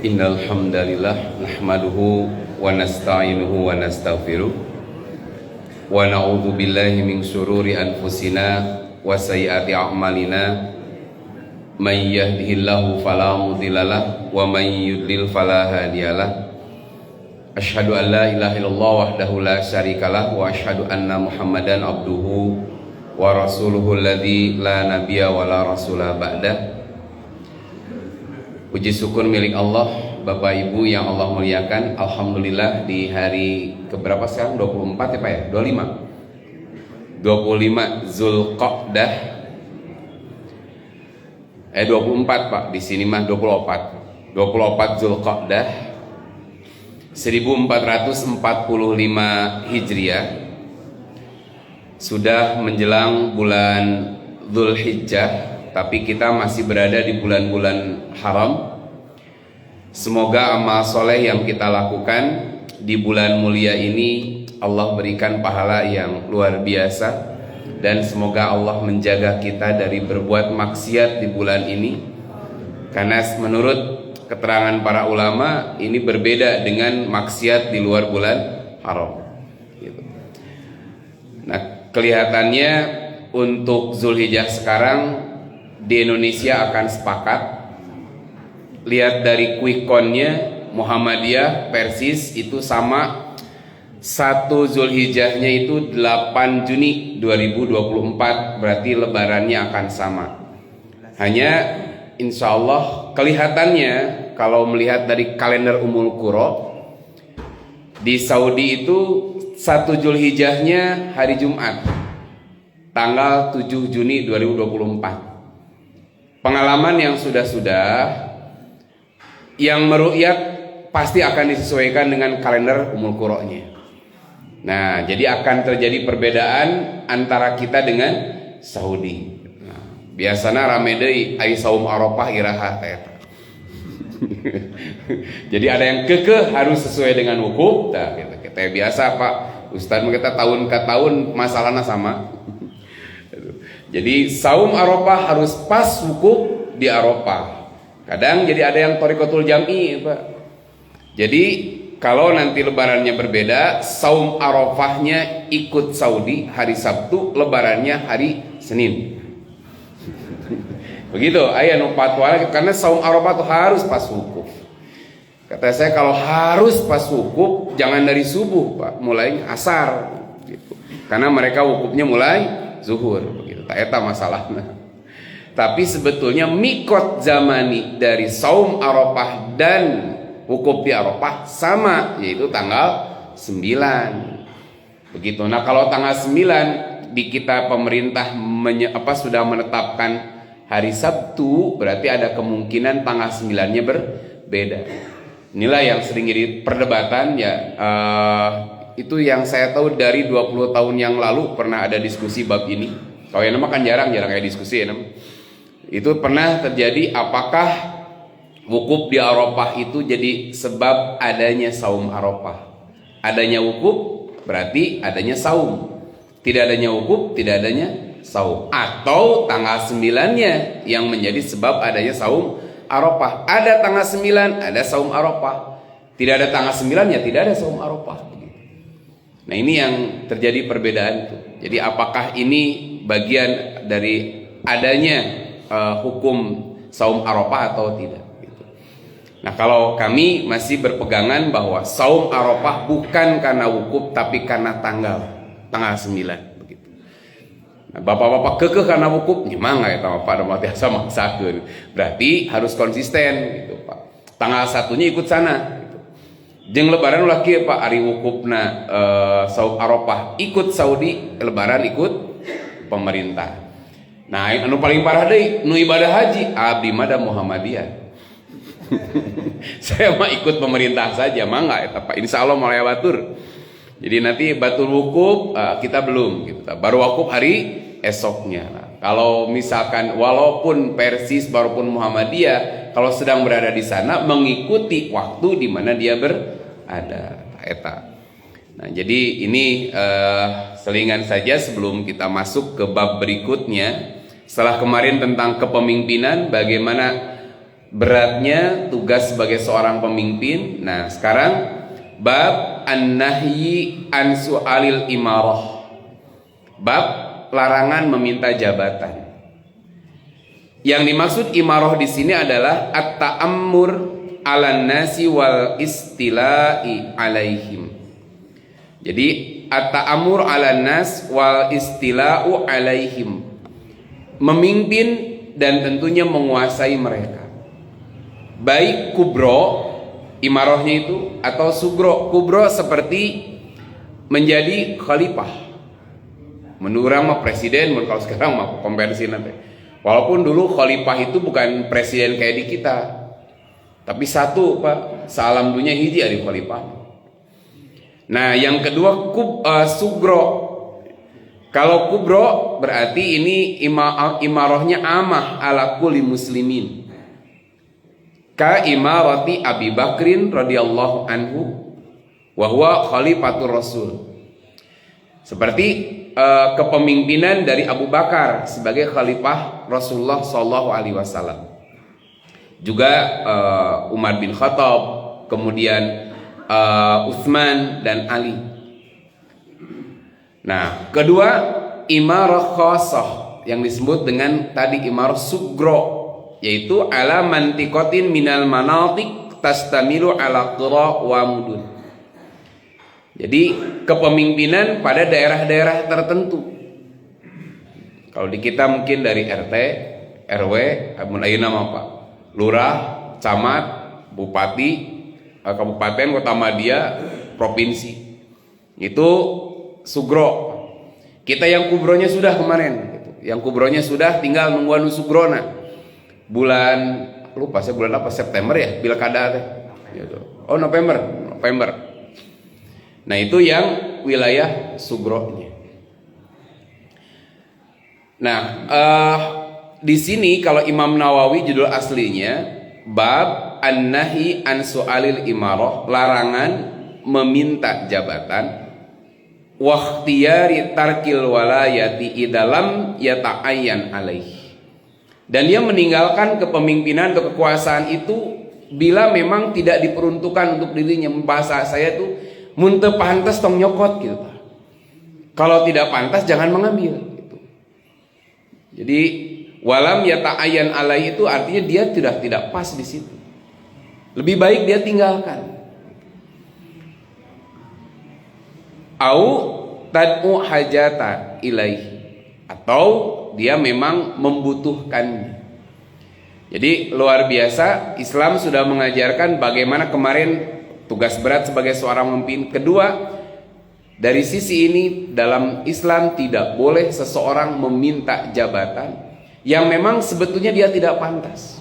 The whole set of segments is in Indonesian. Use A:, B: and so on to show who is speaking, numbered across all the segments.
A: Innal hamdalillah nahmaduhu wa nasta'inuhu wa nastaghfiruh wa na'udzu billahi min syururi anfusina wa sayyiati a'malina may yahdihillahu fala mudhillalah wa may yudlil fala hadiyalah. Asyhadu an la ilaha illallah wahdahu la syarikalah wa asyhadu anna Muhammadan abduhu wa rasuluhu alladzi la nabiyya wa la rasula ba'dah. Puji syukur milik Allah, Bapak Ibu yang Allah muliakan. Alhamdulillah di hari keberapa sekarang? 24 ya Pak ya? 25 Zulqa'dah 24 Pak, di sini mah 24 Zulqa'dah 1445 Hijriah. Sudah menjelang bulan Dzulhijjah, tapi kita masih berada di bulan-bulan haram. Semoga amal soleh yang kita lakukan di bulan mulia ini Allah berikan pahala yang luar biasa, dan semoga Allah menjaga kita dari berbuat maksiat di bulan ini, karena menurut keterangan para ulama ini berbeda dengan maksiat di luar bulan haram gitu. Nah, kelihatannya untuk Zulhijjah sekarang di Indonesia akan sepakat. Lihat dari quick count-nya, Muhammadiyah Persis itu sama, 1 Zulhijjahnya itu 8 Juni 2024, berarti lebarannya akan sama. Hanya insya Allah kelihatannya kalau melihat dari kalender Ummul Qura, di Saudi itu 1 Zulhijjahnya hari Jumat, tanggal 7 Juni 2024. Pengalaman yang sudah-sudah, yang meru'yat pasti akan disesuaikan dengan kalender Ummul Qura-nya. Nah, jadi akan terjadi perbedaan antara kita dengan Saudi. Nah, biasanya rame deui ai saum Arafah iraha eta. Jadi ada yang kekeh harus sesuai dengan wukuf. Nah, kita biasa Pak Ustaz, kita tahun ke tahun masalahnya sama. Jadi saum Arafah harus pas wukuf di Arafah. Kadang jadi ada yang thariqatul jam'i Pak. Jadi kalau nanti lebarannya berbeda, saum Arafahnya ikut Saudi hari Sabtu, lebarannya hari Senin. Begitu aya nu fatwa, karena saum Arafah itu harus pas wukuf. Kata saya kalau harus pas wukuf jangan dari subuh Pak, mulai asar gitu. Karena mereka wukufnya mulai zuhur begitu. Tak eta masalahnya. Tapi sebetulnya mikot zamani dari saum Arafah dan wukuf di Arafah sama, yaitu tanggal 9. Begitu. Nah, kalau tanggal 9 di kita pemerintah sudah menetapkan hari Sabtu, berarti ada kemungkinan tanggal 9-nya berbeda. Inilah yang sering jadi perdebatan ya. Itu yang saya tahu dari 20 tahun yang lalu pernah ada diskusi bab ini. Kalau yang nama kan jarang kayak diskusi ya. Itu pernah terjadi, apakah wukuf di Arafah itu jadi sebab adanya saum Arafah. Adanya wukuf berarti adanya saum, tidak adanya wukuf tidak adanya saum. Atau tanggal 9-nya yang menjadi sebab adanya saum Arafah. Ada tanggal 9 ada saum Arafah, tidak ada tanggal 9-nya tidak ada saum Arafah. Nah, ini yang terjadi perbedaan itu. Jadi apakah ini bagian dari adanya hukum saum Arafah atau tidak gitu. Nah, kalau kami masih berpegangan bahwa saum Arafah bukan karena wukuf tapi karena tanggal 9 begitu. Nah, bapak-bapak kekeh karena wukuf nyemang ya Pak Pak biasa maksakeun. Berarti harus konsisten gitu Pak. Tanggal 1-nya ikut sana gitu. Jeung lebaran ulah kieu Pak, ari wukufna saum Arafah ikut Saudi, lebaran ikut pemerintah. Nah, anu paling parah deui nu ibadah haji, abdi mah da Muhammadiyah. Saya mah ikut pemerintah saja, mangga eta Pak. Insyaallah mulai batur. Jadi nanti batur wukuf kita belum gitu. Baru wukuf hari esoknya. Nah, kalau misalkan walaupun Persis walaupun Muhammadiyah, kalau sedang berada di sana mengikuti waktu di mana dia berada eta. Nah, jadi ini selingan saja sebelum kita masuk ke bab berikutnya. Setelah kemarin tentang kepemimpinan, bagaimana beratnya tugas sebagai seorang pemimpin. Nah, sekarang bab an-nahyi an su'alil imarah. Bab larangan meminta jabatan. Yang dimaksud imarah di sini adalah at-ta'ammur 'alan nasi wal istila'i 'alaihim. Jadi at-ta'ammur 'alan nas wal istila'u 'alaihim. Memimpin dan tentunya menguasai mereka. Baik kubro imarahnya itu atau sugro. Kubro seperti menjadi khalifah. Menurut mah presiden, kalau sekarang mah konversi nanti. Walaupun dulu khalifah itu bukan presiden kayak di kita, tapi satu Pak, salam dunia hiji ari khalifah. Nah, yang kedua sugro. Kalau kubro berarti ini imarahnya amah ala kulli muslimin. Ka imarati Abi Bakrin radhiyallahu anhu wa huwa khalifatur rasul. Seperti kepemimpinan dari Abu Bakar sebagai khalifah Rasulullah sallallahu alaihi wasallam. Juga Umar bin Khattab, kemudian Utsman dan Ali. Nah, kedua imarah khassah yang disebut dengan tadi imarah sugro, yaitu ala mantikotin minal manatik tastamilu ala qura wa mudun. Jadi kepemimpinan pada daerah-daerah tertentu. Kalau di kita mungkin dari RT, RW, amun ayeuna mah Pak, lurah, camat, bupati, kabupaten, kota madya, provinsi. Itu sugro. Kita yang kubronya sudah kemarin gitu. Yang kubronya sudah, tinggal nungguan sugrona. Bulan lupa saya bulan apa, September ya, pilkada teh gitu. Oh, November. Nah, itu yang wilayah sugronya. Nah, di sini kalau Imam Nawawi judul aslinya bab an-nahi an su'alil imarah, larangan meminta jabatan, wakhtiyari tarkil walayati idalam yata'ayyan alaih. Dan dia meninggalkan kepemimpinan atau kekuasaan itu bila memang tidak diperuntukkan untuk dirinya. Bahasa saya tuh muntah pantas tong nyokot gitu. Kalau tidak pantas jangan mengambil gitu. Jadi walam yata'ayyan alaih itu artinya dia tidak pas di situ. Lebih baik dia tinggalkan. Au tad'u hajata ilaihi, atau dia memang membutuhkannya. Jadi luar biasa, Islam sudah mengajarkan bagaimana kemarin tugas berat sebagai seorang pemimpin. Kedua, dari sisi ini dalam Islam tidak boleh seseorang meminta jabatan yang memang sebetulnya dia tidak pantas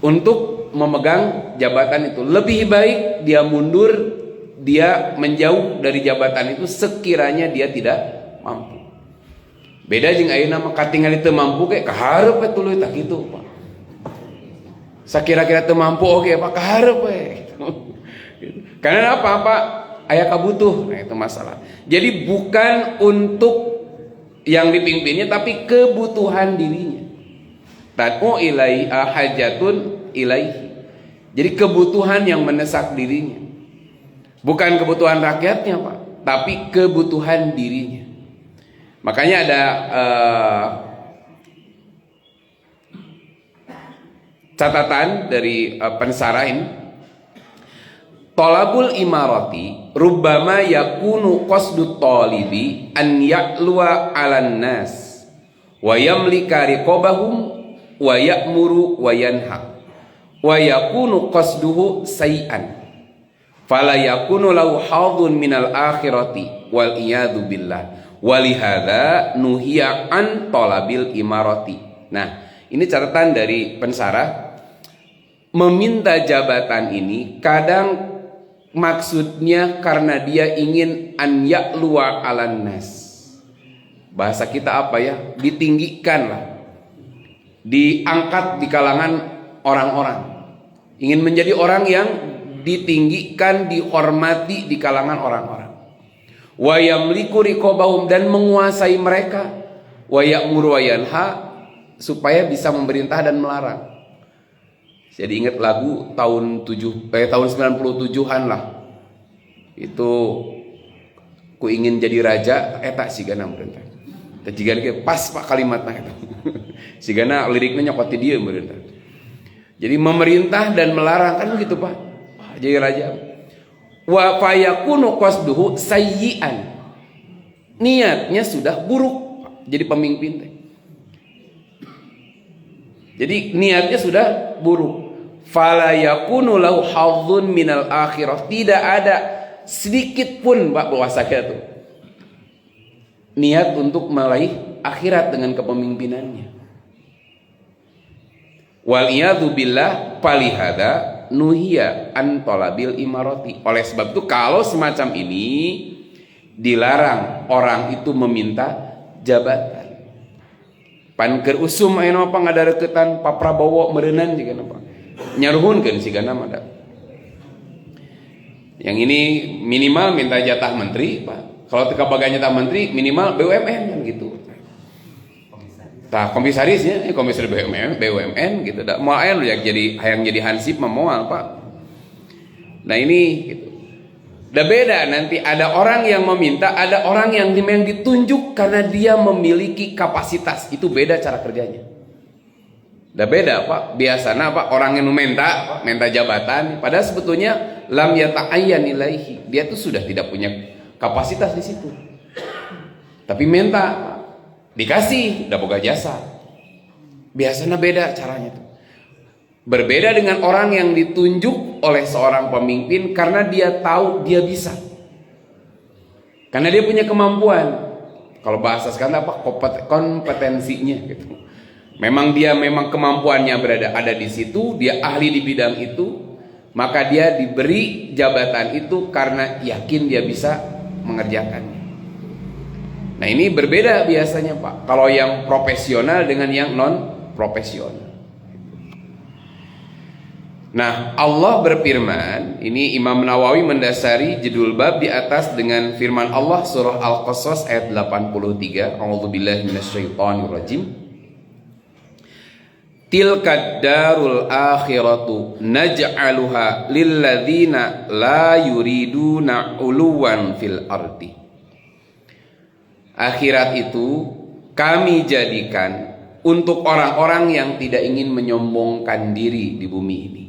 A: untuk memegang jabatan itu. Lebih baik dia mundur, dia menjauh dari jabatan itu sekiranya dia tidak mampu. Beda jeung ayeuna mah katingali teu mampu ke kahareup we tuluy tak kitu Pak. Sakira-kira teu mampu oge Pak kahareup we. Karena apa-apa aya kabutuh. Nah, itu masalah. Jadi bukan untuk yang dipimpinnya tapi kebutuhan dirinya. Tad'u ilai hajatun ilaihi. Jadi kebutuhan yang mendesak dirinya. Bukan kebutuhan rakyatnya Pak, tapi kebutuhan dirinya. Makanya ada catatan dari pensara ini, talabul imarati rubbama yakunu qasdut talibi an ya'luwa 'alan nas wa yamlika riqabahum wa ya'muru wa yanha wa yakunu qasduhu say'an fala yakunu lahu hadun minal akhirati wal iyadu billah walihada nuhiya an talabil imarati. Nah, ini catatan dari pensara. Meminta jabatan ini kadang maksudnya karena dia ingin an ya'luwa 'alan nas. Bahasa kita apa ya? Ditinggikan lah. Diangkat di kalangan orang-orang. Ingin menjadi orang yang ditinggikan, dihormati di kalangan orang-orang. Wa yamliku riqabahum, dan menguasai mereka. Wa ya'muru wa yanha, supaya bisa memerintah dan melarang. Jadi ingat lagu tahun 97-an lah. Itu ku ingin jadi raja eta sigana meureuh. Teh jigan ge pas Pak kalimatna eta. Sigana liriknya nyokoti dia meureuh. Jadi memerintah dan melarang kan begitu Pak. Jadi raja. Wa fayakunu qasduhu sayyi'an. Niatnya sudah buruk jadi pemimpin teh. Jadi niatnya sudah buruk. Fala yakunu lahu hadzun minal akhirah. Tidak ada sedikit pun Pak bahwasanya itu niat untuk meraih akhirat dengan kepemimpinannya. Wal iyadu billah falihada nuhiya an talabil imarati. Oleh sebab itu kalau semacam ini dilarang orang itu meminta jabatan. Pan keur usum aya apa ngadareukeutan Pak Prabowo meureunnan juga apa. Nyaruhunkeun sigana mah. Yang ini minimal minta jatah menteri, Pak. Kalau teu kabaga jatah menteri minimal BUMN kan gitu. Tah komisarisnya, komisaris BUMN gitu. Da moal aya nu jadi hayang jadi hansip mah moal, Pak. Nah ini gitu. Udah beda nanti ada orang yang meminta, ada orang yang ditunjuk karena dia memiliki kapasitas. Itu beda cara kerjanya. Udah beda Pak. Biasanya Pak orang yang minta jabatan, padahal sebetulnya lam yata'ayyan ilaihi. Dia tuh sudah tidak punya kapasitas di situ. Tapi minta, dikasih, udah boga jasa. Biasanya beda caranya tuh. Berbeda dengan orang yang ditunjuk oleh seorang pemimpin karena dia tahu dia bisa. Karena dia punya kemampuan. Kalau bahasa sekarang apa? Kompetensinya gitu. Memang kemampuannya ada di situ, dia ahli di bidang itu, maka dia diberi jabatan itu karena yakin dia bisa mengerjakannya. Nah, ini berbeda biasanya, Pak. Kalau yang profesional dengan yang non profesional. Nah, Allah berfirman, ini Imam Nawawi mendasari judul bab di atas dengan firman Allah surah Al-Qasas ayat 83. A'udzubillahi minasyaitonirrajim. Tilkad darul akhiratu naj'aluha lilladzina la yuriduna uluwan fil ardi. Akhirat itu kami jadikan untuk orang-orang yang tidak ingin menyombongkan diri di bumi ini.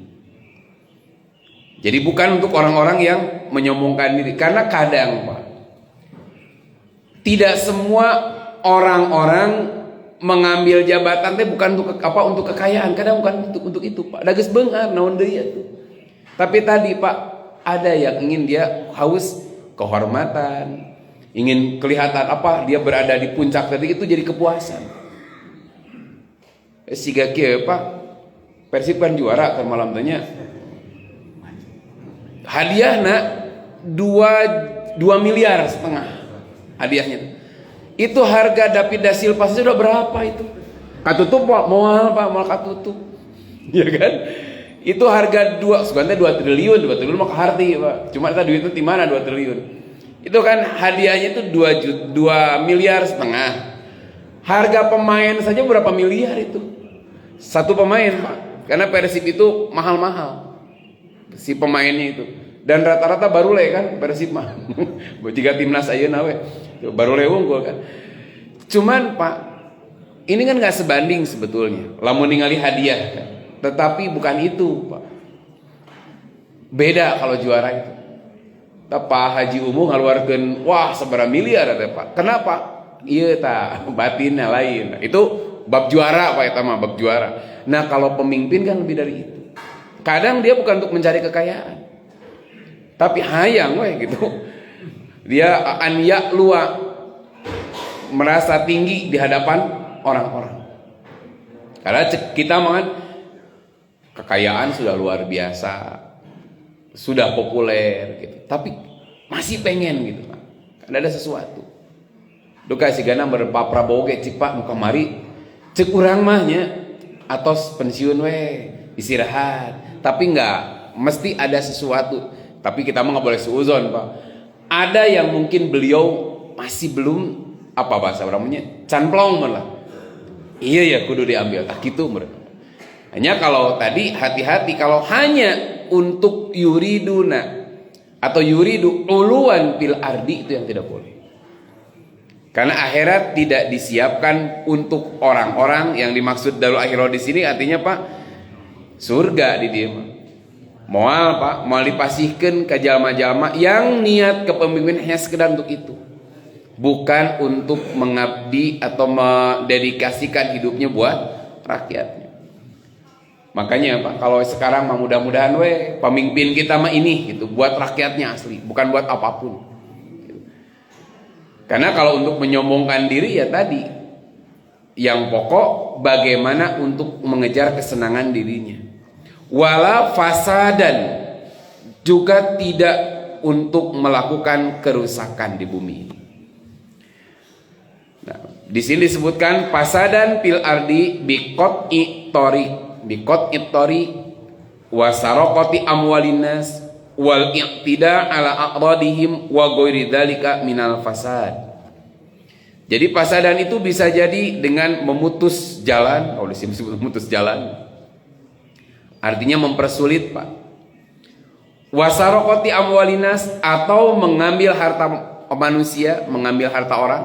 A: Jadi bukan untuk orang-orang yang menyombongkan diri. Karena kadang Pak, tidak semua orang-orang mengambil jabatan teh bukan untuk kekayaan. Kadang bukan untuk itu Pak. Dages beungar naon deui atuh. Tapi tadi Pak, ada yang ingin dia haus kehormatan, ingin kelihatan dia berada di puncak tadi, itu jadi kepuasan. Siga kieu Pak, Persib kan juara kan malam tanya. Hadiahnya 2,5 miliar hadiahnya. Itu harga David da Silva sudah berapa itu? Katutup moal Pak, moal katutup. Ya kan? Itu harga 2 triliun mah kaharti Pak. Cuma eta duitnya di mana 2 triliun? Itu kan hadiahnya itu 2,5 miliar. Harga pemain saja berapa miliar itu? Satu pemain Pak. Karena Persib itu mahal-mahal. Si pemainnya itu, dan rata-rata barule kan Persib mah. Jika timnas ayeuna we barule unggul kan. Cuman Pak, ini kan nggak sebanding sebetulnya. Lamun ningali hadiah kan. Tetapi bukan itu Pak. Beda kalau juara itu. Pak Haji Umuh ngaluarkeun wah sabaraha miliar ada Pak. Kenapa? Ieu tah batinnya lain. Itu bab juara Pak, eta mah bab juara. Nah, kalau pemimpin kan lebih dari itu. Kadang dia bukan untuk mencari kekayaan, tapi hayang gitu. Dia an ya'luwa, merasa tinggi di hadapan orang-orang. Karena kita mah kekayaan sudah luar biasa, sudah populer gitu. Tapi masih pengen gitu Pak. Karena ada sesuatu. Duka sigana Pak Prabowo ge cik Pak nu kamari cek urang mah nya atos pensiun we, istirahat. Tapi enggak, mesti ada sesuatu. Tapi kita mah nggak boleh suuzon Pak. Ada yang mungkin beliau masih belum, apa bahasa orangnya, canplong malah. Iya ya kudu diambil. Gitu mereka. Hanya kalau tadi hati-hati kalau hanya untuk yuriduna atau yuridu uluan fil ardi, itu yang tidak boleh. Karena akhirat tidak disiapkan untuk orang-orang yang dimaksud darul akhirah di sini artinya Pak surga di dia mah. Moal Pak, moal dipasihkeun ka jalma-jalma yang niat kepemimpinan hanya sekedar untuk itu. Bukan untuk mengabdi atau mendedikasikan hidupnya buat rakyatnya. Makanya Pak, kalau sekarang mah mudah-mudahan pemimpin kita mah ini gitu, buat rakyatnya asli, bukan buat apapun. Karena kalau untuk menyombongkan diri ya tadi, yang pokok bagaimana untuk mengejar kesenangan dirinya. Wala fasadan, juga tidak untuk melakukan kerusakan di bumi ini. Nah, di sini disebutkan fasadan fil ardi biqat'i thariq wa saraqati amwalinas wal i'tida ala aqradihim wa ghairi dzalika minal fasad. Jadi fasadan itu bisa jadi dengan memutus jalan, kalau disebut memutus jalan artinya mempersulit Pak. Wa saraqati amwalinas, atau mengambil harta manusia, mengambil harta orang.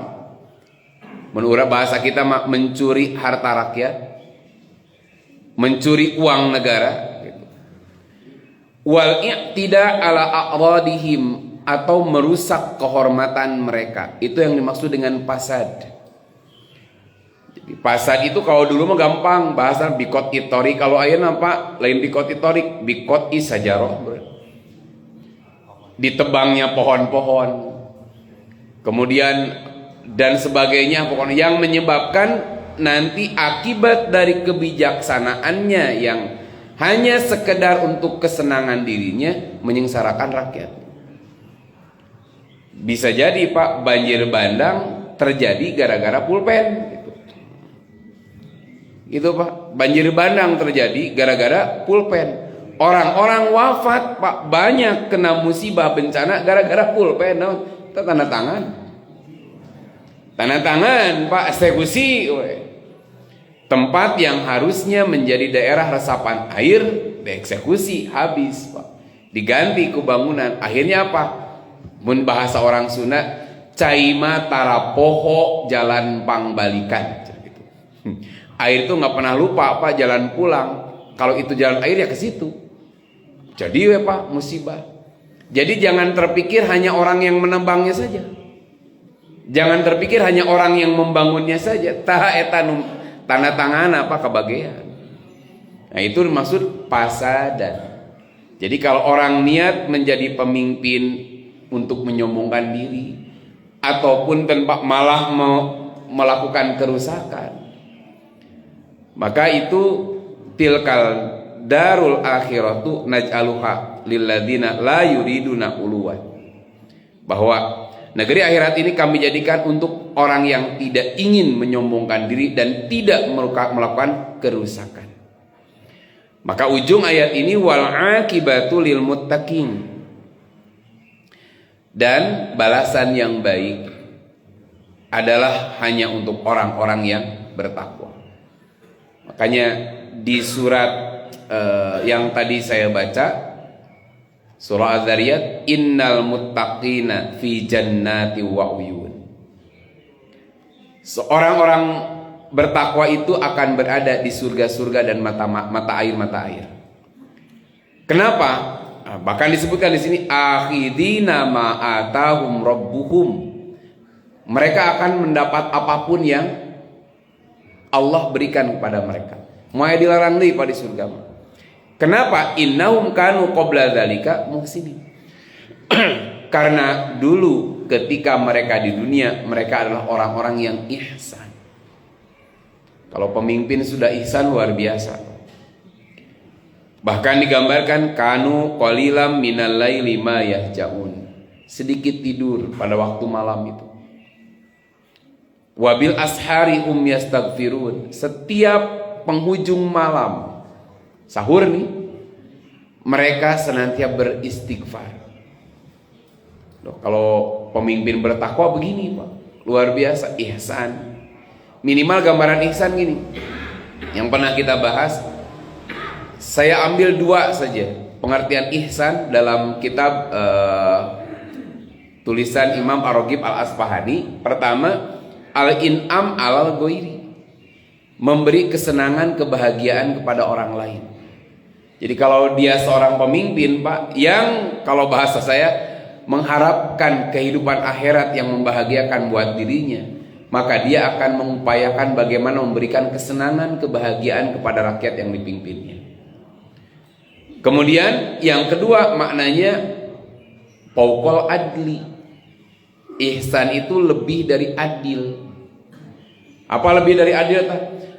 A: Menurut bahasa kita mencuri harta rakyat, mencuri uang negara gitu. Wal i'tida ala a'radihim, atau merusak kehormatan mereka. Itu yang dimaksud dengan fasad. Jadi fasad itu kalau dulu mah gampang bahasa bikot itori, kalau ayeuna Pak lain bikot itorik, bikot isajaroh, ditebangnya pohon-pohon, kemudian dan sebagainya, pokoknya yang menyebabkan nanti akibat dari kebijaksanaannya yang hanya sekedar untuk kesenangan dirinya menyengsarakan rakyat. Bisa jadi Pak banjir bandang terjadi gara-gara pulpen gitu Pak, banjir bandang terjadi gara-gara pulpen. Orang-orang wafat Pak, banyak kena musibah bencana gara-gara pulpen. Itu tanda tangan Pak, eksekusi. Tempat yang harusnya menjadi daerah resapan air dieksekusi, habis Pak, diganti ke bangunan. Akhirnya apa? Mun bahasa orang Sunda, caima tarapoho jalan pangbalikan gitu. Air itu nggak pernah lupa Pak jalan pulang. Kalau itu jalan air ya ke situ. Jadi Pak musibah. Jadi jangan terpikir hanya orang yang menambangnya saja. Jangan terpikir hanya orang yang membangunnya saja. Taha etanum tanda tangan apa kebagian. Nah itu maksud fasadan. Jadi kalau orang niat menjadi pemimpin untuk menyombongkan diri ataupun tempat malah melakukan kerusakan, maka itu tilkal darul akhiratu naj'aluha lilladzina la yuriduna uluwan, bahwa negeri akhirat ini kami jadikan untuk orang yang tidak ingin menyombongkan diri dan tidak melakukan kerusakan. Maka ujung ayat ini wal akibatu lil muttaqin, dan balasan yang baik adalah hanya untuk orang-orang yang bertakwa. Makanya di surat yang tadi saya baca, surah Az-Zariyat, innal muttaqina fi jannati wa uyun. Seorang-orang bertakwa itu akan berada di surga-surga dan mata air. Kenapa? Bahkan disebutkan di sini akhidina ma atahum rabbuhum. Mereka akan mendapat apapun yang Allah berikan kepada mereka. Moya dilarang deui pada surga. Kenapa? Innahum kanu qabla dzalika muhsinin. Karena dulu ketika mereka di dunia, mereka adalah orang-orang yang ihsan. Kalau pemimpin sudah ihsan luar biasa. Bahkan digambarkan kanu qalilam minal laili ma yahjaun, sedikit tidur pada waktu malam itu. Wabil ashari yastaghfirun, setiap penghujung malam sahur nih mereka senantiasa beristighfar. Loh, kalau pemimpin bertakwa begini Pak, luar biasa ihsan. Minimal gambaran ihsan gini, yang pernah kita bahas, saya ambil 2 saja pengertian ihsan dalam kitab tulisan Imam Ar-Raghib Al-Asfahani. Pertama, al-in'am alal ghairi, memberi kesenangan, kebahagiaan kepada orang lain. Jadi kalau dia seorang pemimpin, Pak, yang kalau bahasa saya mengharapkan kehidupan akhirat yang membahagiakan buat dirinya, maka dia akan mengupayakan bagaimana memberikan kesenangan, kebahagiaan kepada rakyat yang dipimpinnya. Kemudian yang kedua maknanya fauqal adli. Ihsan itu lebih dari adil. Apa lebih dari adil?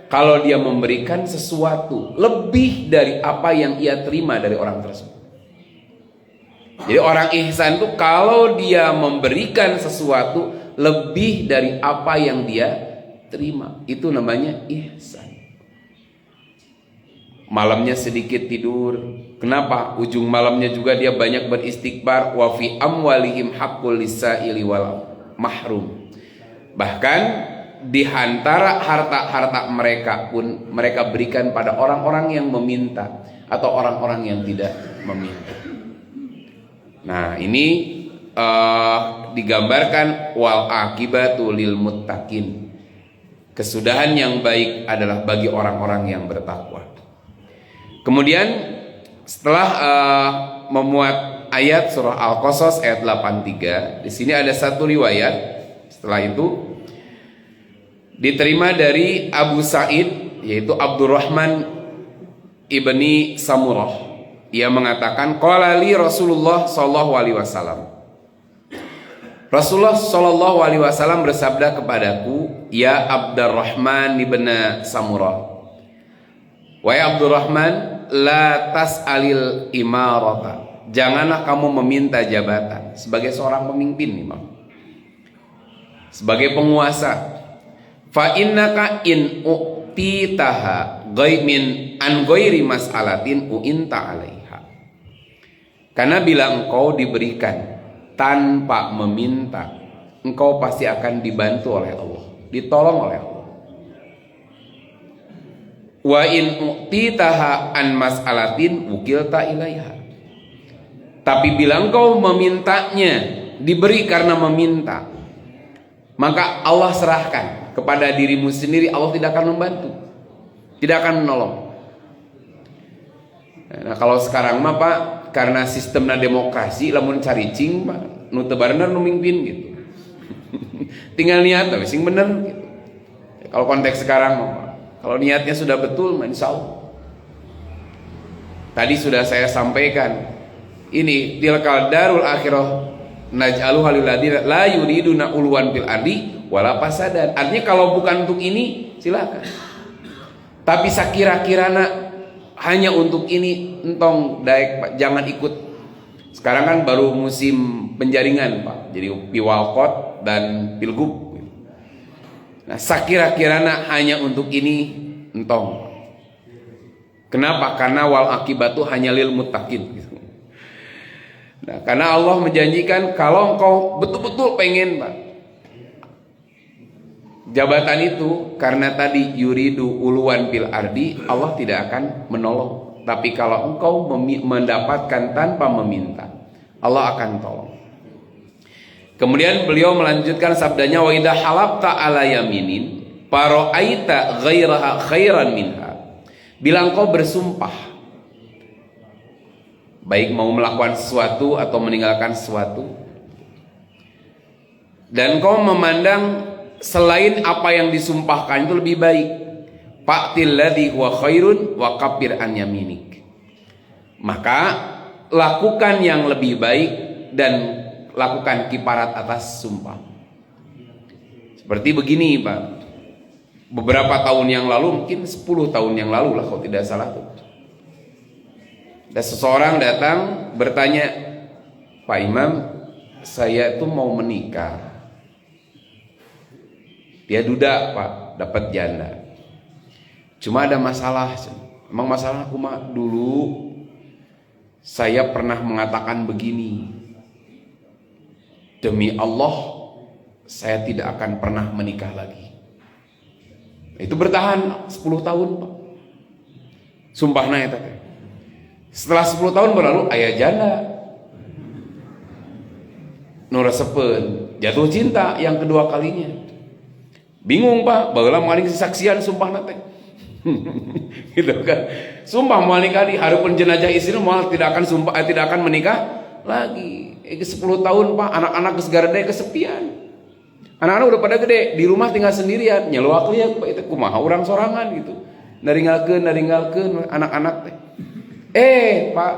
A: Kalau dia memberikan sesuatu lebih dari apa yang ia terima dari orang tersebut. Jadi orang ihsan itu kalau dia memberikan sesuatu lebih dari apa yang dia terima, itu namanya ihsan. Malamnya sedikit tidur, kenapa? Ujung malamnya juga dia banyak beristighfar. Wa fi amwalihim haqqul lisaili wal mahrum. Bahkan di antara harta-harta mereka pun mereka berikan pada orang-orang yang meminta atau orang-orang yang tidak meminta. Nah, ini digambarkan wal akibatu lil muttaqin. Kesudahan yang baik adalah bagi orang-orang yang bertakwa. Kemudian setelah memuat ayat surah Al-Qasas ayat 83, di sini ada satu riwayat setelah itu diterima dari Abu Sa'id, yaitu Abdurrahman ibni Samurah. Ia mengatakan, qala li Rasulullah sallallahu alaihi wasallam. Rasulullah sallallahu alaihi wasallam bersabda kepadaku, ya Abdurrahman ibn Samurah, wahai Abdurrahman, la tas'alil imarata. Janganlah kamu meminta jabatan sebagai seorang pemimpin, Imam, sebagai penguasa. Fa innaka in u'titaha min an ghairi mas'alatin u'inta 'alaiha. Karena bila engkau diberikan tanpa meminta, engkau pasti akan dibantu oleh Allah, ditolong oleh Allah. Wa in u'titaha an mas'alatin wukilta ilaiha. Tapi bila engkau memintanya, diberi karena meminta, maka Allah serahkan kepada dirimu sendiri. Allah tidak akan membantu, tidak akan menolong. Nah, kalau sekarang mah Pak, karena sistemnya demokrasi, lamun cari cing Pak, nu teu bener nu mimpin gitu. Tinggal niat tapi sing bener gitu. Kalau konteks sekarang mah Pak, kalau niatnya sudah betul, insya Allah. Tadi sudah saya sampaikan, ini tilkal darul akhirah naj'aluha lil ladzina la yuriduna ulwan fil ardi wala fasadan. Artinya kalau bukan untuk ini silakan. Tapi sakira-kirana hanya untuk ini, entong daek Pak, jangan ikut. Sekarang kan baru musim penjaringan Pak, jadi piwalkot dan pilgub. Nah, sakira-kirana hanya untuk ini, entong. Kenapa? Karena wal akibatu hanya lil muttaqin. Nah, karena Allah menjanjikan kalau engkau betul-betul pengen Pak jabatan itu, karena tadi yuridu uluwan fil ardi, Allah tidak akan menolong. Tapi kalau engkau mendapatkan tanpa meminta, Allah akan tolong. Kemudian beliau melanjutkan sabdanya, wa idza halafta ala yaminin fara'aita ghairaha khairan minha. Bila engkau bersumpah, baik mau melakukan sesuatu atau meninggalkan sesuatu, dan engkau memandang selain apa yang disumpahkan itu lebih baik, fa'til ladzi huwa khairun wa kaffir an yaminik. Maka lakukan yang lebih baik dan lakukan kifarat atas sumpah. Seperti begini Pak, beberapa tahun yang lalu, mungkin 10 tahun yang lalu lah kalau tidak salah tuh, ada seseorang datang bertanya, Pak Imam, saya tuh mau menikah. Dia duda Pak, dapat janda. Cuma ada masalah. Emang masalah aku mah, dulu saya pernah mengatakan begini, demi Allah saya tidak akan pernah menikah lagi. Itu bertahan 10 tahun Pak. Sumpahna eta teh. Setelah 10 tahun berlalu aya janda nu resepeun jatuh cinta yang kedua kalinya. Bingung Pak, baheula maling saksian sumpahna teh. Gitu kan. Sumpah moal nikah di hareupeun jenazah istri moal tidak akan sumpah tidak akan menikah lagi. 10 tahun Pak, anak-anak geus garede kesepian. Anak-anak udah pada gede, di rumah tinggal sendirian, nyeluak liat Pak itu kumaha urang sorangan gitu. Naringgalkeun anak-anak teh. Pak,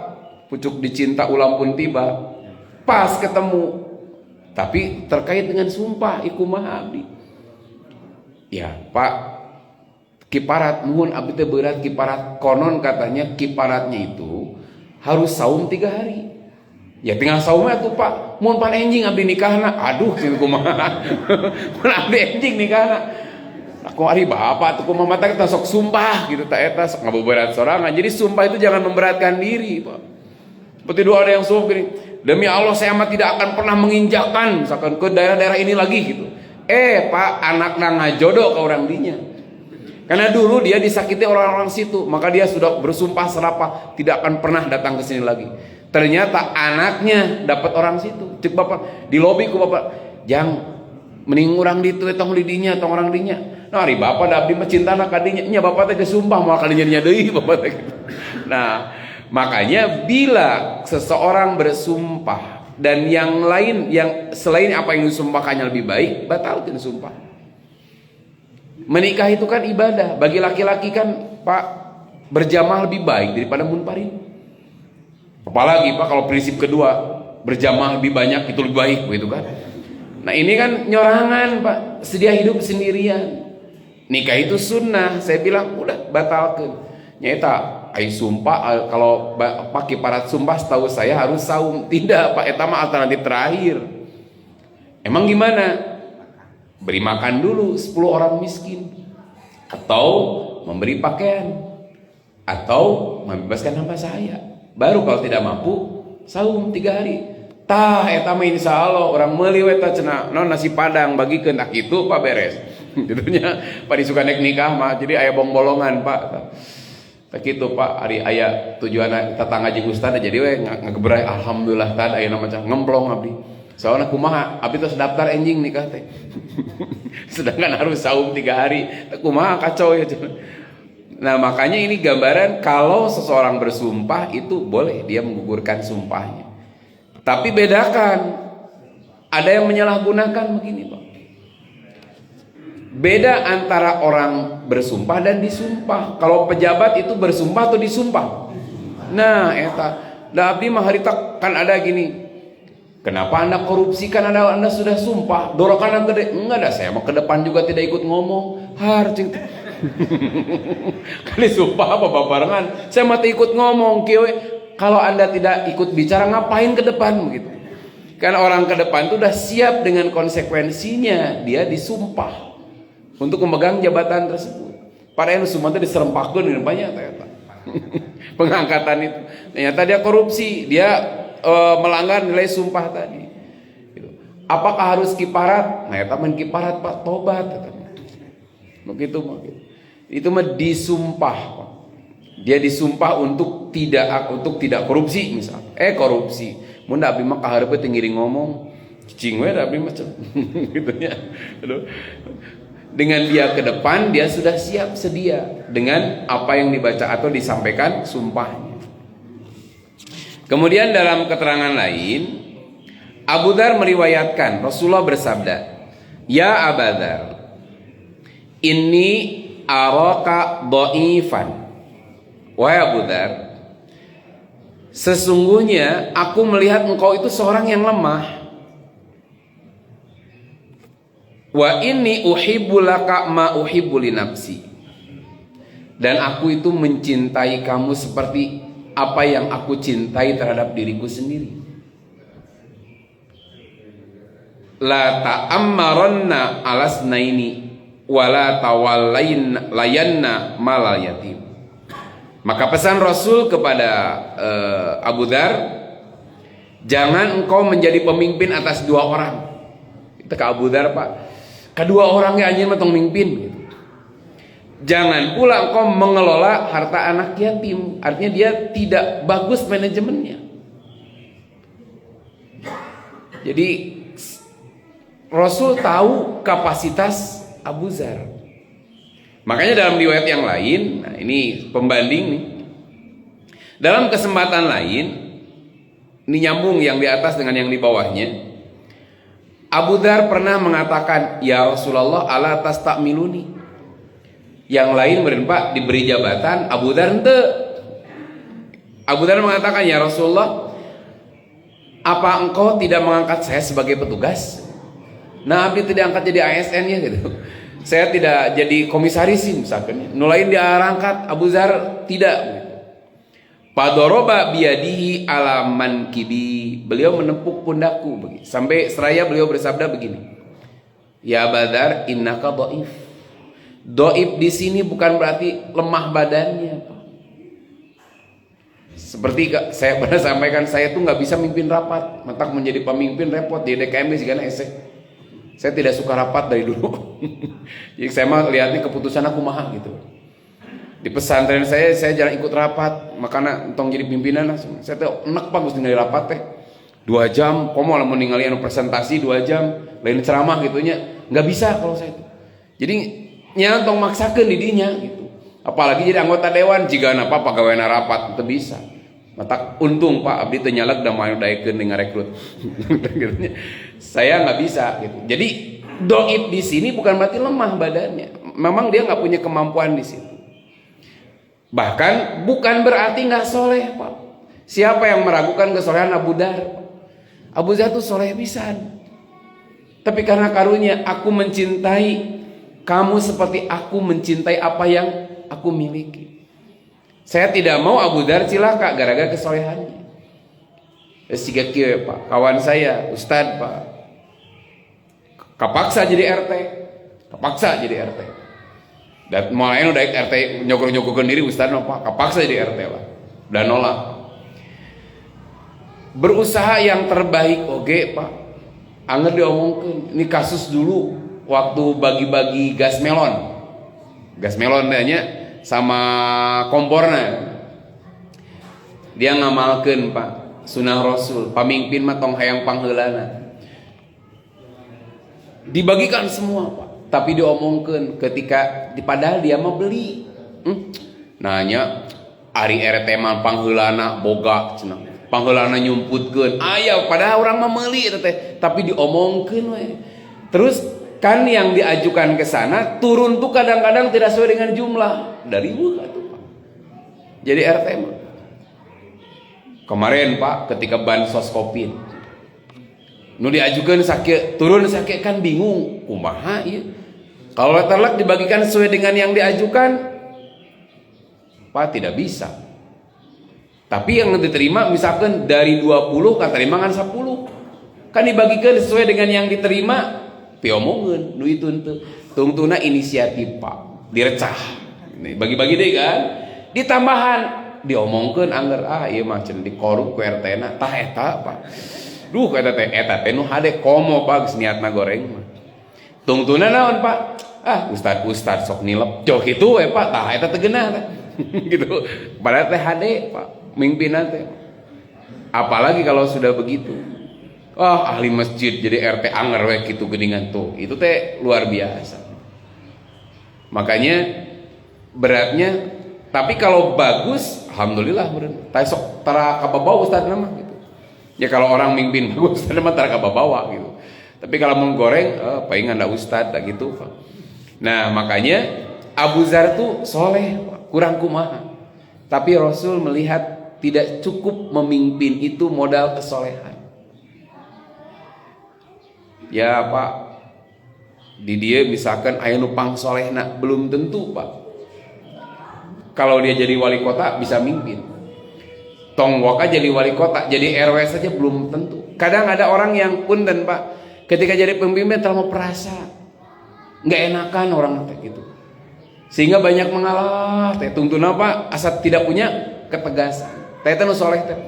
A: pucuk dicinta ulam pun tiba. Pas ketemu. Tapi terkait dengan sumpah iku mah abdi. Ya, Pak, kiparat nuhun abdi teh berat kiparat konon katanya kiparatnya itu harus saum 3 hari. Ya tinggal saumnya tuh Pak. Mun pan enjing abdi nikahna. Aduh, kitu kumaha. Mun abdi enjing nikahna. Aku ari bapak tuh kumaha mata kita sok sumpah gitu tak eta sok ngaboberat sorangan. Jadi sumpah itu jangan memberatkan diri, Pak. Seperti doa ada yang sumpah gini, demi Allah saya amat tidak akan pernah menginjakkan misalkan ke daerah-daerah ini lagi gitu. Pak, anak ngajodoh ke orang dinya. Karena dulu dia disakiti orang-orang situ, maka dia sudah bersumpah serapah tidak akan pernah datang ke sini lagi. Ternyata anaknya dapat orang situ. Cek bapak di lobi ku bapak, "Jang, mending urang ditu tong lidinya tong orang dinya." Nah, ari bapak da abdi mah cintana ka dinya. Nya bapak teh sumpah moal ka dinya deui bapak teh gitu. Nah, makanya bila seseorang bersumpah dan yang lain yang selain apa yang disumpahkannya lebih baik, batalkan sumpah. Menikah itu kan ibadah. Bagi laki-laki kan Pak, berjamaah lebih baik daripada munfarid. Apalagi Pak kalau prinsip kedua, berjamaah lebih banyak itu lebih baik begitu kan. Nah, ini kan nyorangan Pak, sedia hidup sendirian. Nikah itu sunnah, saya bilang udah batalkan. Nyata ai sumpah kalau pakai parat sumpah setahu saya harus saum. Tidak Pak, eta mah alternatif terakhir. Emang gimana? Beri makan dulu 10 orang miskin, atau memberi pakaian, atau membebaskan hamba saya. Baru kalau tidak mampu saum 3 hari. Tah eta mah insyaallah orang meuli we tah cenah non nasi padang bagikeun tak kitu Pak beres. Gitunya Pak disuka naik nikah mah jadi aya bong-bolongan Pak. Tak kitu Pak ari aya tujuan tetangga jeung ustaz jadi we ngagebrai alhamdulillah tah aya macam ngemplong abdi. Soalnya kumaha abdi tos daftar enjing nikah teh. Sedangkan harus saum 3 hari. Teh kumaha kacau ya. Nah, makanya ini gambaran kalau seseorang bersumpah itu boleh dia menggugurkan sumpahnya. Tapi bedakan, ada yang menyalahgunakan begini Pak. Beda antara orang bersumpah dan disumpah. Kalau pejabat itu bersumpah atau disumpah. Nah, eta, da abdi mah harita kan ada gini. Kenapa Anda korupsi kan Anda sudah sumpah? Dorokan gede. Enggak ada, saya mau ke depan juga tidak ikut ngomong. Harcing. Kali sumpah apa barengan? Saya mati ikut ngomong kieu. Kalau Anda tidak ikut bicara ngapain ke depan begitu? Kan orang ke depan itu udah siap dengan konsekuensinya, dia disumpah untuk memegang jabatan tersebut. Padahal semua itu diserempahkan dengan banyak ternyata. Pengangkatan itu. Ternyata dia korupsi, dia melanggar nilai sumpah tadi. Apakah harus kiparat? Nah, eta men kiparat Pak, tobat begitu. Itu mah disumpah Pak. Dia disumpah untuk tidak korupsi misal. Korupsi. Mun da abdi mah kahareupeun teu ngiring ngomong. Cicing we da abdi mah gitu nya. Dengan dia ke depan dia sudah siap sedia dengan apa yang dibaca atau disampaikan sumpahnya. Kemudian dalam keterangan lain Abu Dzar meriwayatkan Rasulullah bersabda, "Ya Abu Dzar, inni araka dhaifan." Wahai Abu Dzar, sesungguhnya aku melihat engkau itu seorang yang lemah. Wa inni uhibbu laka ma uhibbu li nafsi. Dan aku itu mencintai kamu seperti apa yang aku cintai terhadap diriku sendiri. La ta'ammaranna alasnaini wa la tawallayanna malal yatim. Maka pesan Rasul kepada Abu Dzar, jangan engkau menjadi pemimpin atas 2 orang. Itu ke Abu Dzar Pak. Kedua orangnya anjeun mah tong mimpin gitu. Jangan pula engkau mengelola harta anak yatim. Artinya dia tidak bagus manajemennya. Jadi Rasul tahu kapasitas Abu Dzar. Makanya dalam riwayat yang lain, nah ini pembanding nih. Dalam kesempatan lain, ini nyambung yang di atas dengan yang di bawahnya. Abu Dzar pernah mengatakan, "Ya Rasulullah, ala tastamiluni." Yang lain berempat diberi jabatan, Abu Dzar ente. Abu Dzar mengatakan, "Ya Rasulullah, apa engkau tidak mengangkat saya sebagai petugas?" Nah, abdi tidak angkat jadi ASN ya gitu. Saya tidak jadi komisaris misalkan. Nulain dia angkat, Abu Dzar tidak. Padoroba biyadihi ala mankibi. Beliau menepuk pundakku sampai seraya beliau bersabda begini. Ya Abu Dzar, innaka dhaif. Dhaif di sini bukan berarti lemah badannya. Seperti saya pernah sampaikan, saya tuh nggak bisa mimpin rapat. Mentak menjadi pemimpin repot di DKM sih karena esek. Saya tidak suka rapat dari dulu. Jadi saya mah lihatnya keputusan aku maha gitu. Di pesantren saya jarang ikut rapat, makanya entong jadi pimpinan langsung. Saya tuh enak bagus tinggal rapat teh. 2 jam, komo lah meninggali anu presentasi 2 jam, lain ceramah gitunya. Nggak bisa kalau saya tuh. Jadi nyantong maksakeun di dinya gitu. Apalagi jadi anggota dewan, jika apa pegawaian rapat itu bisa. Mata untung Pak abdi teu nyaleg da mau daekeun dengan rekrut. Saya nggak bisa gitu. Jadi dhaif di sini bukan berarti lemah badannya. Memang dia nggak punya kemampuan di situ. Bahkan bukan berarti nggak soleh Pak. Siapa yang meragukan kesolehan Abu Dzar? Abu Dzar tuh soleh pisan. Tapi karena karunia aku mencintai kamu seperti aku mencintai apa yang aku miliki. Saya tidak mau Abu Dzar cilaka gara-gara kesolehannya. Siga kieu Pak, kawan saya, Ustad Pak. Kapaksa jadi RT. Kapaksa jadi RT. Dan mulai udah RT nyogok-nyogokeun diri Ustad Pak, kapaksa jadi RT lah. Dan nolak. Berusaha yang terbaik oge Pak. Anger diomongkeun. Ini kasus dulu waktu bagi-bagi gas melon. Gas melon tanya sama komporna. Dia ngamalkeun Pak sunah Rasul, pamimpin mah tong hayang pangheulana. Dibagikan semua Pak, tapi diomongkeun ketika padahal dia mah beli. Nanya ari RT mah pangheulana boga cenah. Pangheulana nyumputkeun. Aya padahal orang mah meuli eta teh, tapi diomongkeun we. Terus kan yang diajukan ke sana turun tuh kadang-kadang tidak sesuai dengan jumlah dari buka tuh Pak. Jadi RT mah. Kemarin Pak ketika bansos Covid, nu diajukan sakit turun sakit kan bingung, kumaha ieu. Kalau terlak dibagikan sesuai dengan yang diajukan, Pak tidak bisa. Tapi yang diterima misalkan dari 20 kan terima kan 10. Kan dibagikan sesuai dengan yang diterima. Piomongan nu itu tungtuna inisiatif Pak direcah bagi-bagi deh kan ditambahan diomongkeun angger ieu mah cenah dikorup ku RT na tah eta Pak duh eta teh nu hade komo Pak geus niatna goreng mah tungtuna naon Pak ustad sok nilep jauh kitu we Pak tah eta teh geunah teh gitu padahal teh hade Pak mimpinan teh apalagi kalau sudah begitu. Ahli masjid jadi RT anger we kitu geuningan tuh. Itu teh luar biasa. Makanya beratnya tapi kalau bagus alhamdulillah beureun. Tah sok tara kababawa ustaz mah gitu. Ya kalau orang mimpin bagus ustaz mah tara kababawa gitu. Tapi kalau menggoreng palingan da ustaz da gitu. Nah, makanya Abu Dzar tuh soleh, kurang kumaha. Tapi Rasul melihat tidak cukup memimpin itu modal kesolehan. Ya Pak, di dia misalkan aya nu pangsolehna belum tentu Pak. Kalau dia jadi wali kota bisa mimpin. Tong waka jadi wali kota, jadi RW saja belum tentu. Kadang ada orang yang punten Pak, ketika jadi pemimpin terlalu perasa, nggak enakan orang gitu. Sehingga banyak mengalah. Teh tuntun apa? Asal tidak punya ketegasan. Teh nu soleh teh.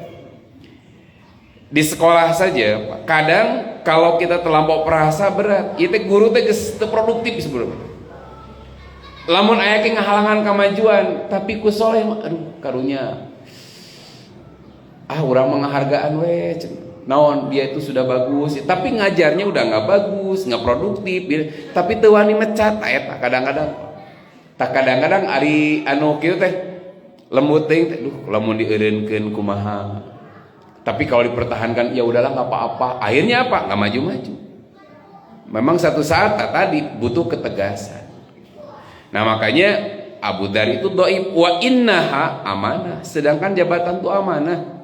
A: Di sekolah saja Pak, kadang kalau kita terlampau perasa berat, itu guru teh geus teu produktif sebenarnya. lamun aya ke ngahalangan kamajuan tapi ku soleh aduh karunya urang menghargaan we naon dia itu sudah bagus tapi ngajarnya udah nggak bagus nggak produktif tapi teu wani mecat eta kadang-kadang ari anu kieu teh lembut teh duh lamun dieureunkeun kumaha tapi kalau dipertahankan ya udahlah nggak apa-apa akhirnya apa nggak maju-maju memang satu saat tadi butuh ketegasan. Nah makanya Abu Dzar itu dhaif wa innaha amanah sedangkan jabatan itu amanah.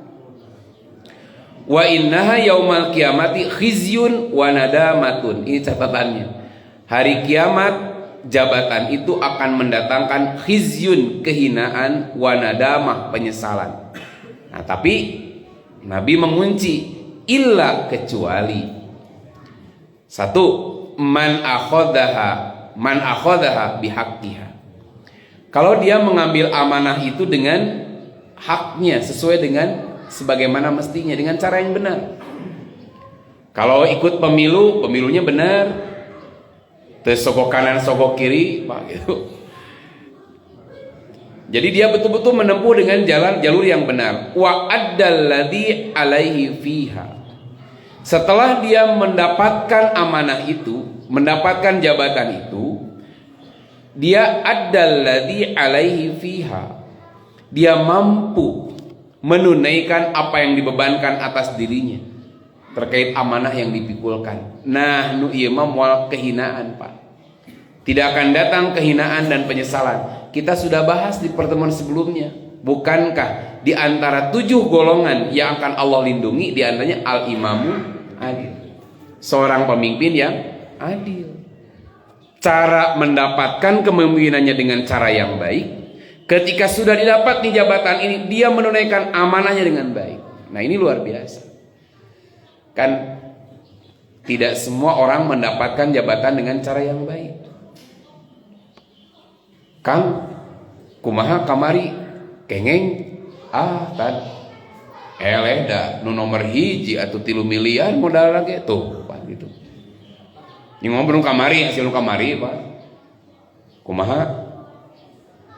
A: Wa innaha yaumal kiamati khizyun wa nadamatun. Ini catatannya. Hari kiamat jabatan itu akan mendatangkan khizyun kehinaan wa nadamah penyesalan. Nah, tapi Nabi mengunci illa kecuali satu man akhadhaha bihaqqiha. Kalau dia mengambil amanah itu dengan haknya sesuai dengan sebagaimana mestinya dengan cara yang benar. Kalau ikut pemilu, pemilunya benar. Terus sogok kanan, sogok kiri, Pak gitu. Jadi dia betul-betul menempuh dengan jalur yang benar. Wa addalladzi alaihi fiha. Setelah dia mendapatkan amanah itu, mendapatkan jabatan itu, dia addalladzi alaihi fiha. Dia mampu menunaikan apa yang dibebankan atas dirinya terkait amanah yang dipikulkan. Nah, nu ieu mah moal kehinaan, Pak. Tidak akan datang kehinaan dan penyesalan. Kita sudah bahas di pertemuan sebelumnya. Bukankah di antara 7 golongan yang akan Allah lindungi di antaranya al-imamu adil. Seorang pemimpin yang adil. Cara mendapatkan kepemimpinannya dengan cara yang baik. Ketika sudah didapat di jabatan ini, dia menunaikan amanahnya dengan baik. Nah ini luar biasa. Kan tidak semua orang mendapatkan jabatan dengan cara yang baik. Kang, kumaha kamari kengeng kan eleda nu nomor hiji atau 3 miliar modal lagi tuh Pak gitu. Ini ngobrol kamari hasil kamari Pak. Kumaha?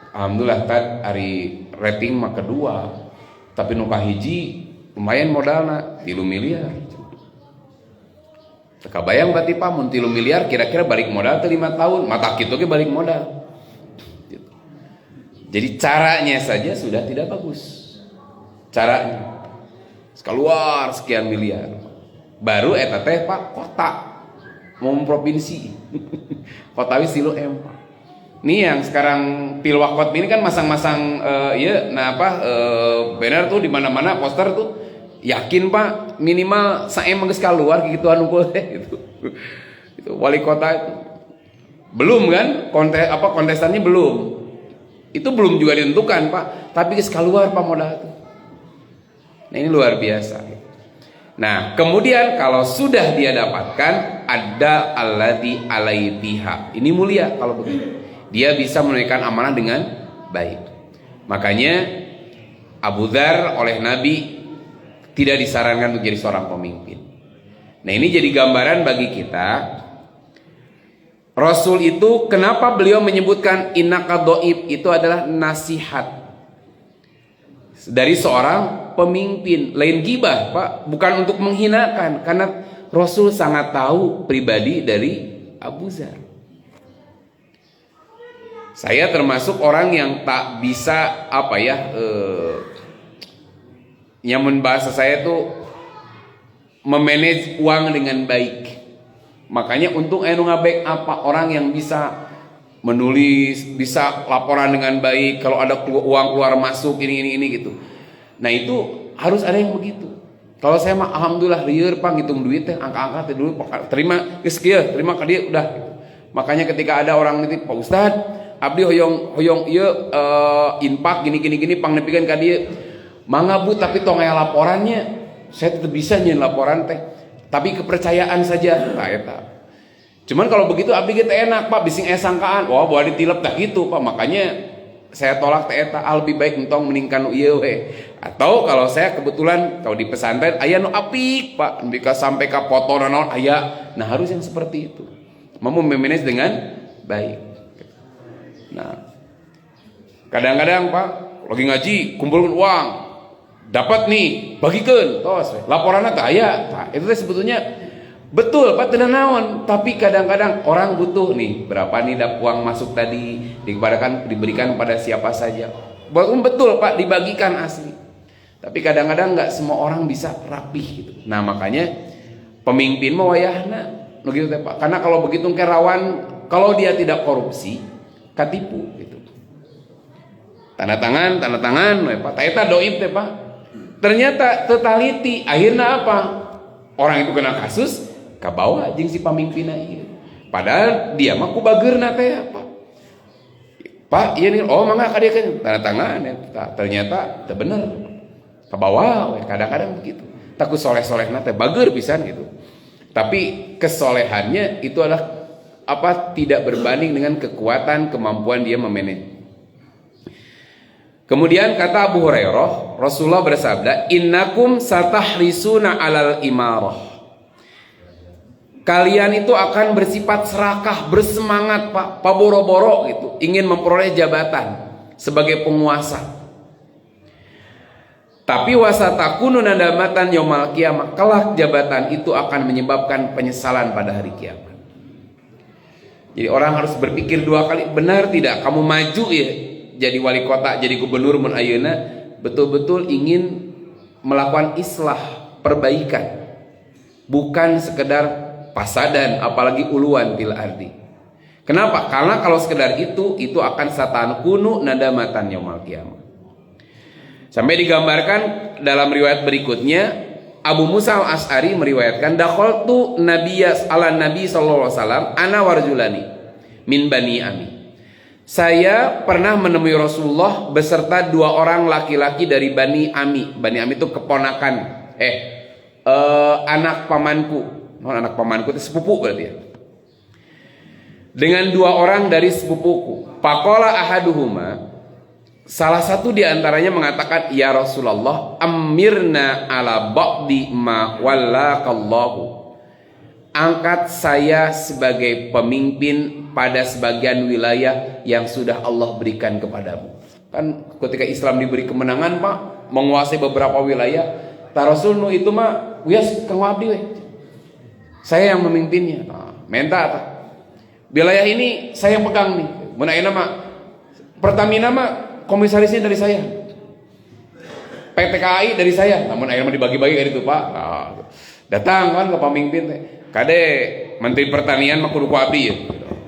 A: Alhamdulillah tad hari rating mah kedua tapi nu kahiji lumayan modalna 3 miliar. Teka bayang berarti Pak mun 3 miliar kira-kira balik modal teh 5 tahun mata kitu ge balik modal. Jadi caranya saja sudah tidak bagus. Caranya keluar sekian miliar. Baru eta teh Pak kota mau provinsi. Kota wis 3 M Pak. Nih yang sekarang Pilwakot ini kan masang-masang banner tuh di mana-mana poster tuh yakin Pak minimal saya geus keluar gituan unggul gitu. Itu wali kota itu. Belum kan kontestannya belum. Itu belum juga ditentukan Pak, tapi geus keluar Pak modal itu. Nah ini luar biasa. Nah, kemudian kalau sudah dia dapatkan ada alladzi alaiha. Ini mulia kalau begitu. Dia bisa menunaikan amanah dengan baik. Makanya Abu Dzar oleh Nabi tidak disarankan untuk jadi seorang pemimpin. Nah ini jadi gambaran bagi kita. Rasul itu kenapa beliau menyebutkan innaka dhaif itu adalah nasihat dari seorang pemimpin. Lain gibah Pak, bukan untuk menghinakan. Karena Rasul sangat tahu pribadi dari Abu Dzar. Saya termasuk orang yang tak bisa nyamun bahasa saya tuh memanage uang dengan baik. Makanya untung anu ngabek apa orang yang bisa menulis, bisa laporan dengan baik kalau ada uang keluar masuk ini gitu. Nah itu harus ada yang begitu. Kalau saya mah alhamdulillah lieur Pak ngitung duit teh angka-angka teh dulu terima geus kieu, terima ka dieu udah. Makanya ketika ada orang nitip Pak Ustad abdi hoyong ieu infak gini pangnepikeun ka dieu. Mangga Bu tapi tong aya laporannya. Saya tetap bisa nyeun laporan teh. Tapi kepercayaan saja tah eta. Cuman kalau begitu abdi ge teh enak Pak bising aya sangkaan. Wah bawa ditilep tah gitu Pak. Makanya saya tolak teh eta lebih baik entong meningkan nu ieu we. Atau kalau saya kebetulan kalau di pesantren aya nu apik Pak, bika sampai ka foto naon aya. Nah harus yang seperti itu. Mau memanage dengan baik. Nah, kadang-kadang Pak lagi ngaji kumpulkan uang, dapat nih bagikan, tos laporannya tak aya. Nah, itu sebetulnya betul Pak tidak naon, tapi kadang-kadang orang butuh nih berapa nih uang masuk tadi diberikan pada siapa saja. Betul Pak dibagikan asli. Tapi kadang-kadang nggak semua orang bisa rapih gitu. Nah makanya pemimpin mah wayahna begitu Pak. Karena kalau begitu rawan kalau dia tidak korupsi, katipu gitu. Tanda tangan, Pak. Taeta doib teh Pak. Ternyata totality akhirnya apa? Orang itu kena kasus, kabawa jeung si pamimpinna ieu. Padahal dia mah ku bageurna teh Pak. Pak, iya nih, oh mangga kadiekeun tanda tangan ya. Ternyata teu bener. Kabawa we kadang-kadang begitu. Takut soleh-solehna teh bager pisan gitu. Tapi kesolehannya itu adalah apa? Tidak berbanding dengan kekuatan kemampuan dia memanage. Kemudian kata Abu Hurairah, Rasulullah bersabda, "Innakum satahrisuna 'alal imarah." Kalian itu akan bersifat serakah, bersemangat Pak, paboro-boro gitu, ingin memperoleh jabatan sebagai penguasa. Tapi wasatakunu nadamatan yaumal qiyamah, kelak jabatan itu akan menyebabkan penyesalan pada hari kiamat. Jadi orang harus berpikir dua kali, benar tidak kamu maju ya jadi wali kota, jadi gubernur mun ayeuna betul-betul ingin melakukan islah, perbaikan. Bukan sekedar pasadan apalagi uluan fil ardi. Kenapa? Karena kalau sekedar itu akan satan kunu nadamatan yaumal qiyamah. Sampai digambarkan dalam riwayat berikutnya, Abu Musa al-Ash'ari meriwayatkan, dakhaltu nabiyas ala nabi sallallahu alaihi wasallam ana warjulani min bani ami. Saya pernah menemui Rasulullah beserta dua orang laki-laki dari Bani Ami. Bani Ami itu keponakan anak pamanku. Anak pamanku itu sepupu berarti ya. Dengan dua orang dari sepupuku. Faqala ahaduhuma, salah satu di antaranya mengatakan, "Ya Rasulullah, amirna ala ba'di ma wallakallahu." Angkat saya sebagai pemimpin pada sebagian wilayah yang sudah Allah berikan kepadamu. Kan ketika Islam diberi kemenangan Pak, menguasai beberapa wilayah, ta Rasul nu itu mah wias kang abdi we. Saya yang memimpinnya. Nah, menta ta. Wilayah ini saya yang pegang nih. Mun ayeuna mah Pertamina mah komisarisnya dari saya. PT KAI dari saya. Namun ayeuna mah dibagi-bagi kayak gitu Pak. Nah, datang kan ke pemimpin teh. Kade Menteri Pertanian mah kudu ku abdi ya.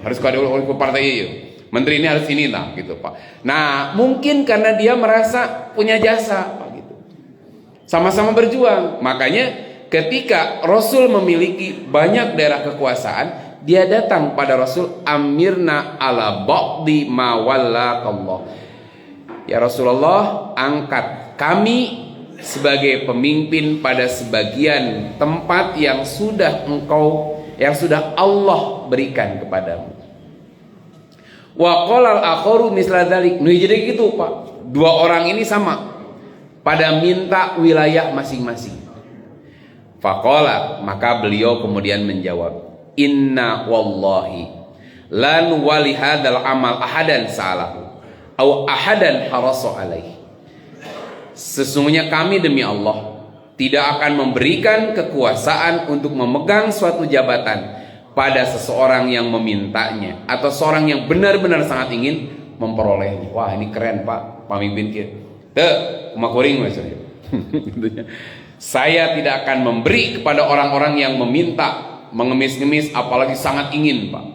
A: Harus ku partai ieu. Menteri ini harus ini lah gitu Pak. Nah, mungkin karena dia merasa punya jasa Pak gitu. Sama-sama berjuang. Makanya ketika Rasul memiliki banyak daerah kekuasaan, dia datang pada Rasul, amirna ala ba'di ma wallakallah. Ya Rasulullah, angkat kami sebagai pemimpin pada sebagian tempat yang sudah Allah berikan kepadamu. Wa qala al-akharu misla dzalik. Jadi gitu Pak. Dua orang ini sama pada minta wilayah masing-masing. Faqala, maka beliau kemudian menjawab, "Inna wallahi lan wali hadzal amal ahadan sa'alahu au ahadan harasu alaihi." Sesungguhnya kami demi Allah tidak akan memberikan kekuasaan untuk memegang suatu jabatan pada seseorang yang memintanya atau seorang yang benar-benar sangat ingin memperolehnya. Wah, ini keren Pak, pemimpin kita. Teu, kumakuring maksudnya. Saya tidak akan memberi kepada orang-orang yang meminta, mengemis-ngemis, apalagi sangat ingin Pak.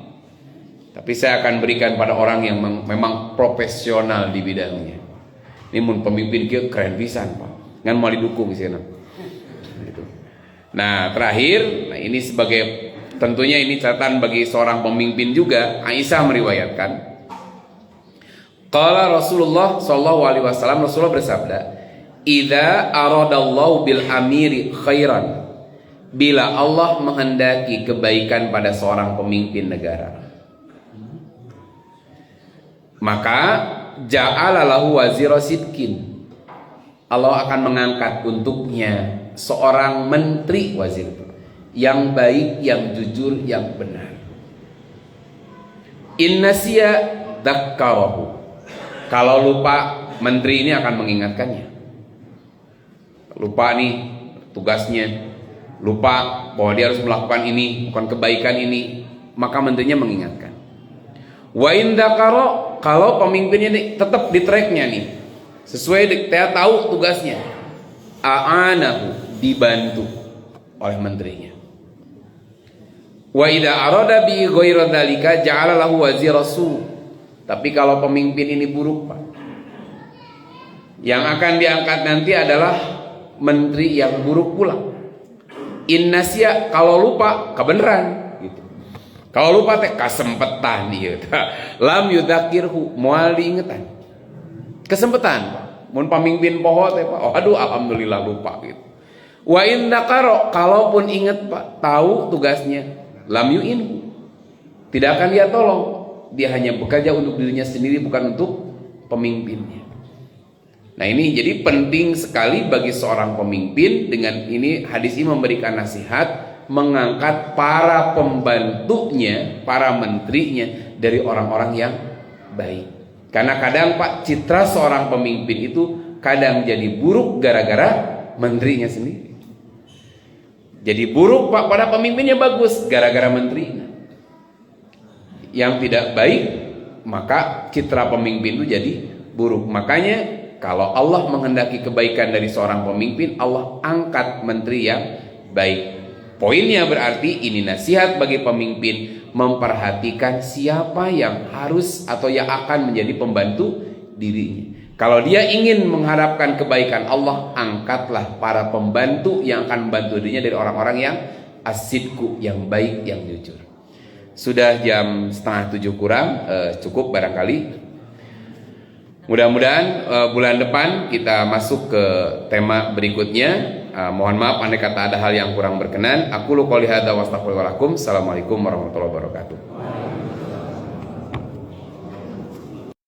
A: Tapi saya akan berikan pada orang yang memang profesional di bidangnya. Ini mun pemimpin kita keren pisan Pak. Ngan mau didukung sih gitu. Nah, terakhir, ini sebagai tentunya ini catatan bagi seorang pemimpin juga. Aisyah meriwayatkan, qala Rasulullah sallallahu alaihi wasallam, Rasulullah bersabda, "Idza aradallahu bil amiri khairan." Bila Allah menghendaki kebaikan pada seorang pemimpin negara, maka ja'ala lahu wazira sidkin. Allah akan mengangkat untuknya seorang menteri wazir yang baik, yang jujur, yang benar. In nasiya dzakkarahu. Kalau lupa, menteri ini akan mengingatkannya. Lupa nih tugasnya, lupa bahwa dia harus melakukan ini, bukan kebaikan ini, maka menterinya mengingatkan. Wa in dzakara, kalau pemimpinnya nih tetap di tracknya nih, sesuai dia tahu tugasnya, a'anahu, dibantu oleh menterinya. Wa idza arada bi ghairi dzalika ja'ala lahu wazira su. Tapi kalau pemimpin ini buruk, Pak, yang akan diangkat nanti adalah menteri yang buruk pula. Innasya, kalau lupa kebenaran gitu. Kalau lupa teh kasempetan gitu. Lam yudzakirhu, moal diingetan. Kesempetan, Pak. Mun pemimpin poho teh, Pak. Oh, aduh alhamdulillah lupa gitu. Wa in dzakara, kalaupun inget, Pak, tahu tugasnya, lam yu'inhu, tidak akan dia tolong. Dia hanya bekerja untuk dirinya sendiri, bukan untuk pemimpinnya. Nah ini jadi penting sekali bagi seorang pemimpin. Dengan ini hadis ini memberikan nasihat, mengangkat para pembantunya, para menterinya dari orang-orang yang baik. Karena kadang, Pak, citra seorang pemimpin itu kadang jadi buruk gara-gara menterinya sendiri. Jadi buruk, Pak, pada pemimpinnya bagus gara-gara menterinya. Yang tidak baik, maka citra pemimpin itu jadi buruk. Makanya kalau Allah menghendaki kebaikan dari seorang pemimpin, Allah angkat menteri yang baik. Poinnya berarti ini nasihat bagi pemimpin, memperhatikan siapa yang harus atau yang akan menjadi pembantu dirinya. Kalau dia ingin mengharapkan kebaikan Allah, angkatlah para pembantu yang akan membantu dirinya dari orang-orang yang asidku, yang baik, yang jujur. Sudah jam 6:30 kurang, cukup barangkali. Mudah-mudahan bulan depan kita masuk ke tema berikutnya. Mohon maaf andai kata ada hal yang kurang berkenan. Aku qouli hadza wa astaghfirullahaladzim. Assalamualaikum warahmatullahi wabarakatuh.